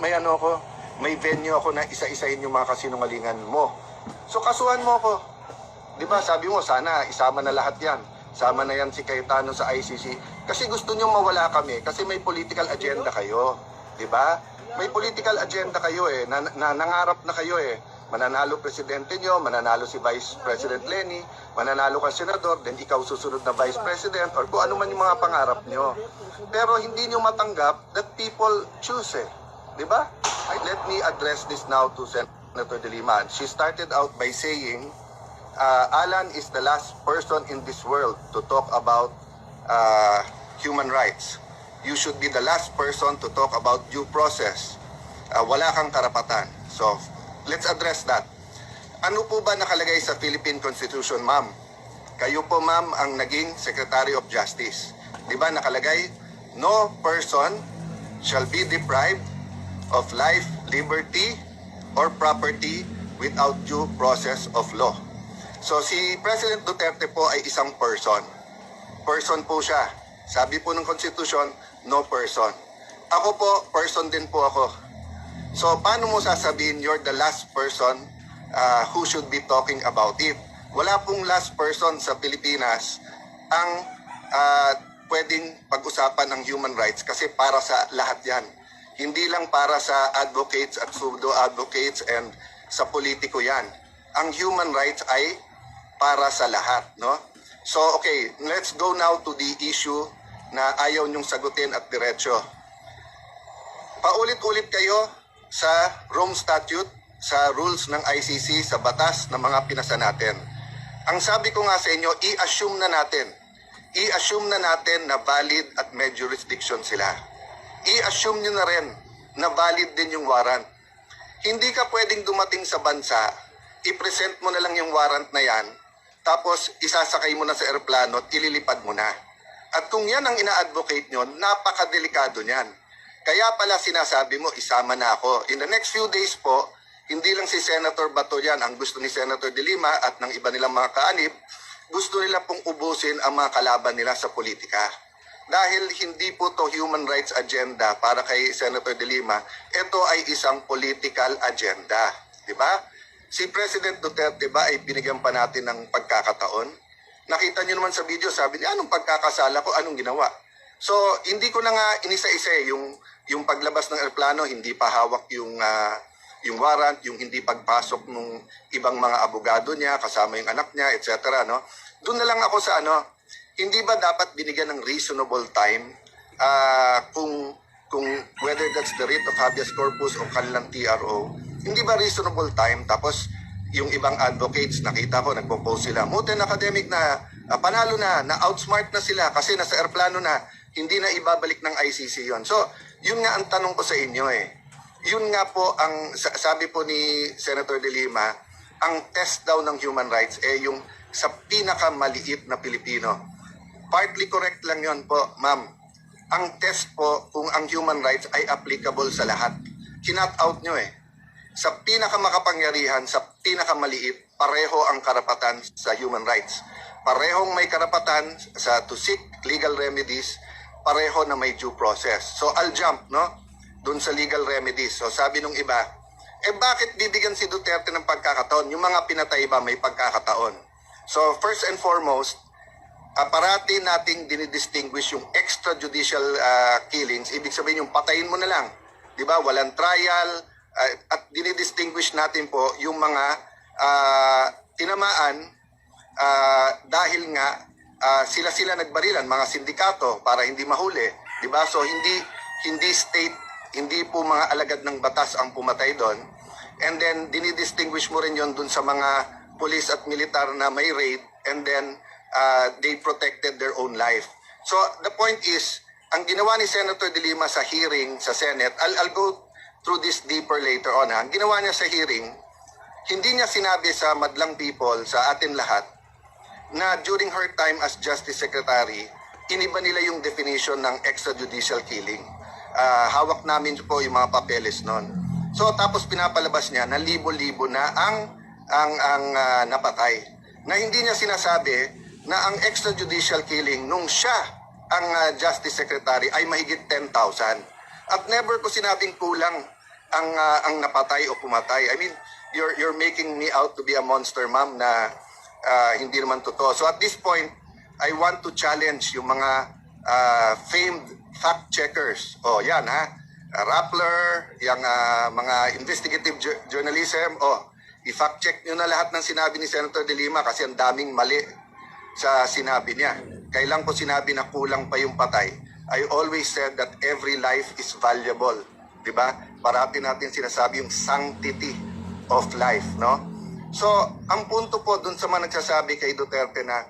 may ano ako, may venue ako na isa-isahin yung mga kasinungalingan mo. So kasuhan mo ako. Di ba, sabi mo, sana isama na lahat yan. Sama na yan si Cayetano sa ICC. Kasi gusto nyo mawala kami kasi may political agenda kayo. Di ba? May political agenda kayo eh. Nangarap na kayo eh. Mananalo presidente nyo, mananalo si Vice President Lenny, mananalo ka senador, then ikaw susunod na Vice President, or kung ano man yung mga pangarap nyo. Pero hindi nyo matanggap that people choose eh. Di ba? Let me address this now to Senator De Lima. She started out by saying, Alan is the last person in this world to talk about human rights. You should be the last person to talk about due process. Wala kang karapatan. So, let's address that. Ano po ba nakalagay sa Philippine Constitution, ma'am? Kayo po, ma'am, ang naging Secretary of Justice. Di ba nakalagay, no person shall be deprived of life, liberty, or property without due process of law. So si President Duterte po ay isang person. Person po siya. Sabi po ng Constitution, no person. Ako po, person din po ako. So paano mo sasabihin you're the last person who should be talking about it? Wala pong last person sa Pilipinas ang pwedeng pag-usapan ng human rights kasi para sa lahat yan. Hindi lang para sa advocates at pseudo-advocates and sa politiko yan. Ang human rights ay para sa lahat, no? So, okay, let's go now to the issue na ayaw niyong sagutin at diretso. Paulit-ulit kayo sa Rome Statute, sa rules ng ICC, sa batas ng mga pinasa natin. Ang sabi ko nga sa inyo, i-assume na natin na valid at may jurisdiction sila. I-assume nyo na rin na valid din yung warrant. Hindi ka pwedeng dumating sa bansa, i-present mo na lang yung warrant na yan, tapos isasakay mo na sa eroplano at ililipad mo na. At kung yan ang ina-advocate nyo, napakadelikado niyan. Kaya pala sinasabi mo, isama na ako. In the next few days po, hindi lang si Senator Bato yan ang gusto ni Senator De Lima at ng iba nilang mga kaanib, gusto nila pong ubusin ang mga kalaban nila sa politika. Dahil hindi po to human rights agenda para kay Senator De Lima, ito ay isang political agenda. Diba? Si President Duterte ba ay binigyan pa natin ng pagkakataon? Nakita niyo naman sa video, sabi niya, anong pagkakasala ko, anong ginawa? So, hindi ko na nga inisa-isa yung paglabas ng aeroplano, hindi pa hawak yung warrant, yung hindi pagpasok ng ibang mga abogado niya, kasama yung anak niya, etc. No? Doon na lang ako sa hindi ba dapat binigyan ng reasonable time kung whether that's the writ of habeas corpus o kanilang TRO, hindi ba reasonable time? Tapos yung ibang advocates, nakita ko, nagpo-post sila, Muten Academic na panalo na outsmart na sila kasi nasa aeroplano na, hindi na ibabalik ng ICC yon. So, yun nga ang tanong ko sa inyo eh. Yun nga po ang sabi po ni Senator De Lima, ang test daw ng human rights yung sa pinakamaliit na Pilipino. Partly correct lang yon po, ma'am. Ang test po kung ang human rights ay applicable sa lahat. Kinat out nyo eh. Sa pinakamakapangyarihan, sa pinakamaliit, pareho ang karapatan sa human rights. Parehong may karapatan to seek legal remedies, pareho na may due process. So I'll jump, no? Doon sa legal remedies. So sabi nung iba, bakit bibigyan si Duterte ng pagkakataon? Yung mga pinatay ba may pagkakataon? So first and foremost, parati nating dinidistinguish yung extrajudicial killings. Ibig sabihin yung patayin mo na lang. Di ba? Walang trial. At dinidistinguish natin po yung mga tinamaan dahil nga sila nagbarilan, mga sindikato para hindi mahuli. Di ba? So hindi state, hindi po mga alagad ng batas ang pumatay doon. And then dinidistinguish mo rin yon dun sa mga police at militar na may raid and then they protected their own life. So the point is, ang ginawa ni Senator De Lima sa hearing sa Senate, I'll go through this deeper later on. Ang ginawa niya sa hearing, hindi niya sinabi sa madlang people, sa atin lahat, na during her time as Justice Secretary, iniba nila yung definition ng extrajudicial killing. Hawak namin po yung mga papeles noon. So tapos pinapalabas niya na libo-libo na ang napatay. Na hindi niya sinasabi na ang extrajudicial killing nung siya ang Justice Secretary ay mahigit 10,000. At never ko sinabing kulang ang napatay o pumatay. I mean, you're making me out to be a monster, ma'am, na hindi naman totoo. So at this point, I want to challenge yung mga famed fact checkers. Oh, yan ha. Rappler, yung mga investigative journalism. Oh, i-fact check nyo na lahat ng sinabi ni Senator De Lima kasi ang daming mali sa sinabi niya. Kailan ko sinabi na kulang pa yung patay? I always said that every life is valuable. Diba? Parati natin sinasabi yung sanctity of life, no? So, ang punto po dun sa mga nagsasabi kay Duterte na